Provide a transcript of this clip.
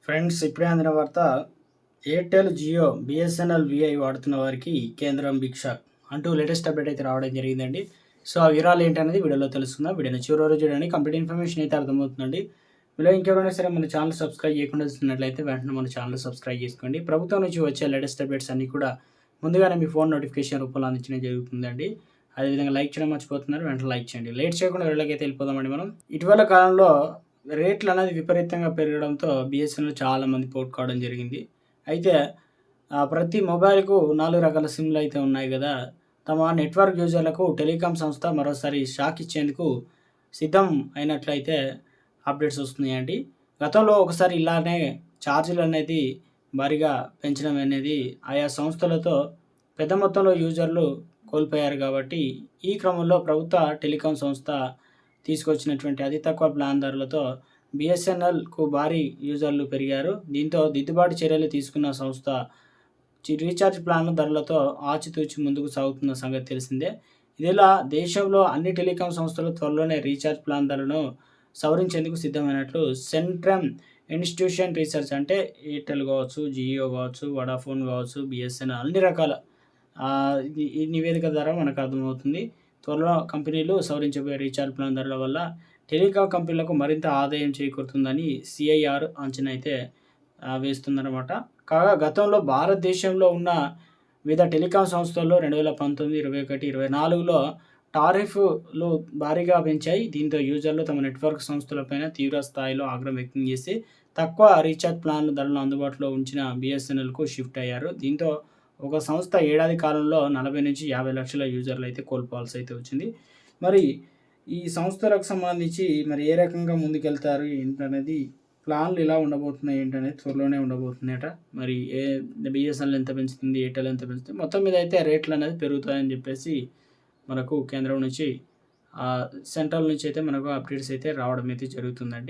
Friends, ఇప్పుడే అందిన వార్త. ఎయిర్టెల్, జియో, బిఎస్ఎన్ఎల్, విఐ వాడుతున్న వారికి కేంద్రం బిగ్ షాక్ అంటూ లేటెస్ట్ అప్డేట్ అయితే రావడం జరిగిందండి. సో ఆ వివరాలు ఏంటనేది వీడియోలో తెలుసుకుందాం. వీడియోని చివరి వరకు చూడండి, కంప్లీట్ ఇన్ఫర్మేషన్ అయితే అర్థమవుతుందండి. మీలో ఇంకెవరైనా సరే మన ఛానల్ సబ్స్క్రైబ్ చేయకుండా చూస్తున్నట్లయితే వెంటనే మన ఛానల్ సబ్స్క్రైబ్ చేసుకోండి. ప్రభుత్వం నుంచి వచ్చే లేటెస్ట్ అప్డేట్స్ అన్నీ కూడా ముందుగానే మీ ఫోన్ నోటిఫికేషన్ రూపంలో అందించడం జరుగుతుందండి. అదేవిధంగా లైక్ చేయడం మర్చిపోతున్నారు, వెంటనే లైక్ చేయండి. లేట్ చేయకుండా వీళ్ళకైతే వెళ్ళిపోదామండి మనం. ఇటీవల కాలంలో రేట్లు అనేది విపరీతంగా పెరగడంతో బిఎస్ఎన్ఎల్ చాలామంది పోగొట్టుకోవడం జరిగింది. అయితే ప్రతి మొబైల్కు 4 రకాల సిమ్లు అయితే ఉన్నాయి కదా. తమ నెట్వర్క్ యూజర్లకు టెలికాం సంస్థ మరోసారి షాక్ ఇచ్చేందుకు సిద్ధం అయినట్లయితే అప్డేట్స్ వస్తున్నాయండి. గతంలో ఒకసారి ఇలానే ఛార్జీలు అనేది భారీగా పెంచడం అనేది ఆయా సంస్థలతో పెద్ద మొత్తంలో యూజర్లు కోల్పోయారు కాబట్టి ఈ క్రమంలో ప్రభుత్వ టెలికాం సంస్థ తీసుకొచ్చినటువంటి అతి తక్కువ ప్లాన్ ధరలతో బిఎస్ఎన్ఎల్కు భారీ యూజర్లు పెరిగారు. దీంతో దిద్దుబాటు చర్యలు తీసుకున్న సంస్థ రీఛార్జ్ ప్లాన్ ధరలతో ఆచితూచి ముందుకు సాగుతున్న సంగతి తెలిసిందే. ఇదిలా దేశంలో అన్ని టెలికాం సంస్థలు త్వరలోనే రీఛార్జ్ ప్లాన్ ధరలను సవరించేందుకు సిద్ధమైనట్లు సెంట్రమ్ ఇన్స్టిట్యూషన్ రీసెర్చ్, అంటే ఎయిర్టెల్ కావచ్చు, జియో కావచ్చు, వడాఫోన్ కావచ్చు, బిఎస్ఎన్ఎల్ అన్ని రకాల ఈ నివేదిక ద్వారా మనకు అర్థమవుతుంది. త్వరలో కంపెనీలు సవరించబోయే రీఛార్జ్ ప్లాన్ ధరల వల్ల టెలికాం కంపెనీలకు మరింత ఆదాయం చేకూరుతుందని సిఐఆర్ అంచనా అయితే వేస్తుందన్నమాట. కాగా గతంలో భారతదేశంలో ఉన్న వివిధ టెలికాం సంస్థల్లో 2019, 21, 24లో టారిఫ్లు భారీగా పెంచాయి. దీంతో యూజర్లు తమ నెట్వర్క్ సంస్థలపైన తీవ్ర స్థాయిలో ఆగ్రహం వ్యక్తం చేసి తక్కువ రీఛార్జ్ ప్లాన్ల ధరలను అందుబాటులో ఉంచిన బిఎస్ఎన్ఎల్కు షిఫ్ట్ అయ్యారు. దీంతో ఒక సంస్థ ఏడాది కాలంలో 40 నుంచి 50 లక్షల యూజర్లు అయితే కోల్పోవాల్సి అయితే వచ్చింది. మరి ఈ సంస్థలకు సంబంధించి మరి ఏ రకంగా ముందుకెళ్తారు ఏంటనేది, ప్లాన్లు ఇలా ఉండబోతున్నాయి ఏంటనేది త్వరలోనే ఉండబోతున్నాయట. మరి బిఎస్ఎన్ఎల్ ఎంత పెంచుతుంది, ఎయిర్టెల్ ఎంత పెంచుతుంది, మొత్తం మీద అయితే రేట్లు అనేది పెరుగుతాయని చెప్పేసి మనకు కేంద్రం నుంచి సెంట్రల్ నుంచి అయితే మనకు అప్డేట్స్ అయితే రావడం అయితే జరుగుతుందండి.